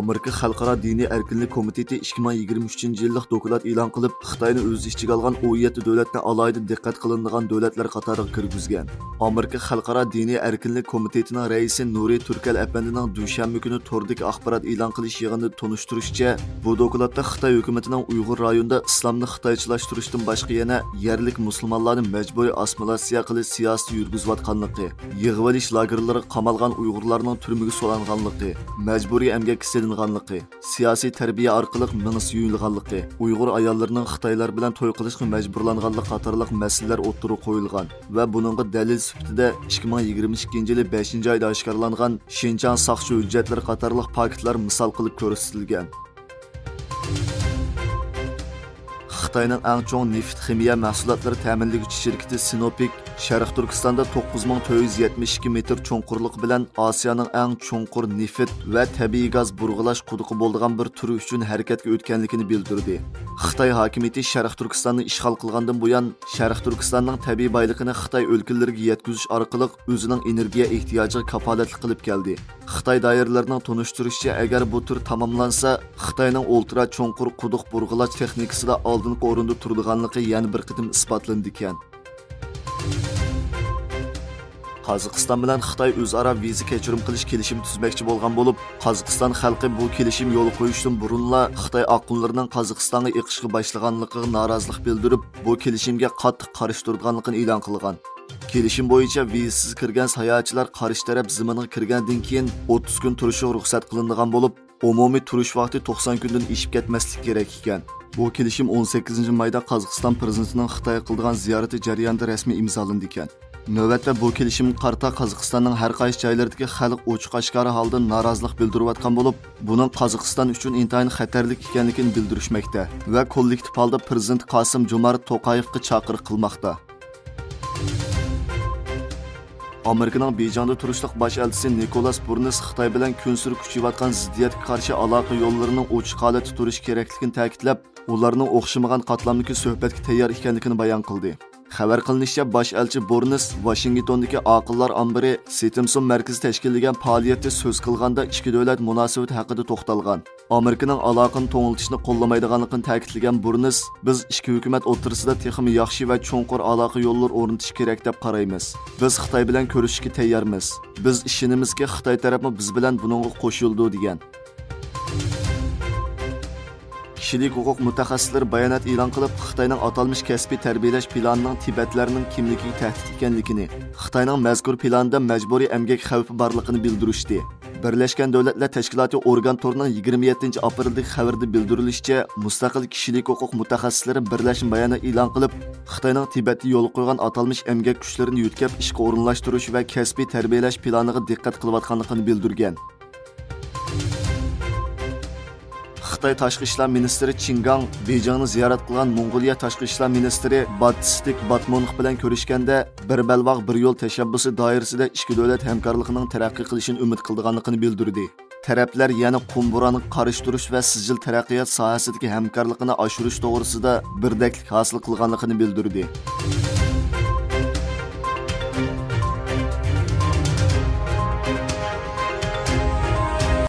Amerika Xalqaro diniy erkinlik komiteti 2023-yillik doklad e'lon qilib, Xitoyni o'z ichiga olgan 17 davlatni alohida diqqat qilinadigan davlatlar qatoriga kirgizgan. Amerika Xalqaro diniy erkinlik komitetining raisi Nuri Turkal apandining dushanba kuni tordagi axborot e'lon qilish yig'inida tunishtirishicha, bu dokladda Xitoy hukumatining Uyg'ur rayonida islomni xitoychilashtirishdan boshqa yana yerlik musulmonlarni majburiy assimilyatsiya qilish siyosati yurgizayotganligi, yig'ib olish lagerlariga qamalgan Uyg'urlarning turmaga solinganligi, majburiy emgakka selinganligi, siyosiy tarbiya orqali minisi yuyilganligi, Uyg'ur ayollarining Xitoylar bilan to'y qilishga majburlanganligi qatorliq masalalar o'ttirib qo'yilgan va buningga dalil sifatida 2022-yil 5-oyda oshkorlangan Xinjiang saqchi hujjatlar qatorliq paketlar misol qilib ko'rsatilgan. Xitoyning eng chong neft ximiya mahsulotlari ta'minlovchi shirkati Sinopec Sharq Turkistonda 9472 metr cho'nqurlik bilan Osiyoning eng cho'nqur neft va tabiiy gaz burg'ulash quduqi bo'lgan bir turi uchun harakatga o'tganligini bildirdi. Xitoy hokimiyati Sharq Turkistonni ishg'ol qilgandan buyon Sharq Turkistonning tabiiy boyligini Xitoy o'lkalariga yetkazish orqali o'zining energiya ehtiyojiga kafolatlik qilib keldi. Xitoy doiralarining tunishtirishicha, agar bu tur tamomlansa, Xitoyning ultra cho'nqur quduq burg'ulash texnikasida oldingi o'rinda turadiganligi yana bir qitim isbotlandi ekan. Qozog'iston bilan Xitoy o'zaro viza kechirim qilish kelishimi tuzmoqchi bo'lgan bo'lib, Qozog'iston xalqi bu kelishim yo'l qo'yishdan burunla Xitoy oqinlarining Qozog'istonga eqishga boshlaganligiga norozilik bildirib, bu kelishimga qattiq qarshi turganligini e'lon qilgan. Kelishim bo'yicha vizasiz kirgan sayohatchilar qarshi taraf ziminiga kirgandan keyin 30 kun turishga ruxsat qilinadigan bo'lib, umumiy turish vaqti 90 kundan oshib ketmaslik kerak ekan. Bu kelishim 18-mayda Qozog'iston prezidentining Xitoy qilgan ziyarati jarayonida rasmiy imzolandi ekan. Navbatda bu kelishim qarta Qozog'istonning har qaysi joylaridagi xalq ochiq-oshkora holda norozilik bildirayotgan bo'lib, buning Qozog'iston uchun intayin xatarli ekanligini bildirishmoqda va kollektiv holda prezident Qosim Jomart To'qayevga chaqiriq qilmoqda. Amerikaning Bejanda turishliq bosh elchisi Nikolas Burns Xitoy bilan kun suri kuchayotgan ziddiyatga qarshi aloqa yo'llarining ochiq holatda turish kerakligini ta'kidlab, ularning o'xshamagan qatlamdagi suhbatga tayyor ekanligini bayon qildi. Xabar qilinishicha, bosh elchi Burns Washingtondagi aqllar ambiri Sitimson markazi tashkillagan faoliyatda so'z qilganda ikki davlat munosabati haqida to'xtalgan. Amerikaning aloqani to'ngiltishni qo'llamaydiganligini ta'kidlagan Burns, biz ikki hukumat o'rtasida texnik yaxshi va cho'nqur aloqa yo'llar o'rnatish kerak deb qaraymiz. Biz Xitoy bilan ko'rishishga tayyormiz. Biz ishonamizki, Xitoy tarafi biz bilan buningga qo'shildi degan. Kishilik huquq mutaxassislari bayonot e'lon qilib, Xitoyning atalmış kasbiy tarbiyalash planining Tibetlarning kimligiga tahdid ekanligini, Xitoyning mazkur planida majburiy emgak xavfi borligini bildirishdi. Birlashgan Davlatlar Tashkiloti organ torining 27-aprildagi xabarda bildirilishicha, mustaqil kishilik huquq mutaxassislari birlashma bayonot e'lon qilib, Xitoyning Tibetda yo'l qo'ygan atalmış emgak kuchlarini yutkab ishga o'rinlashtirish va kasbiy tarbiyalash planiga diqqat qilayotganligini bildirgan. Xitoy Tashqi ishlar ministri Chingang Bejingni ziyorat qilgan Mongoliya Tashqi ishlar ministri Batistik Batmonov bilan ko'rishganda bir balvoq bir yo'l tashabbusi doirasida ikki davlat hamkorligining taraqqiy qilishini umid qilganligini bildirdi. Taraflar yana qumburani qarashtirish va sijil taraqqiyot sohasidagi hamkorlikni oshirish to'g'risida birdaklik hosil qilganligini bildirdi.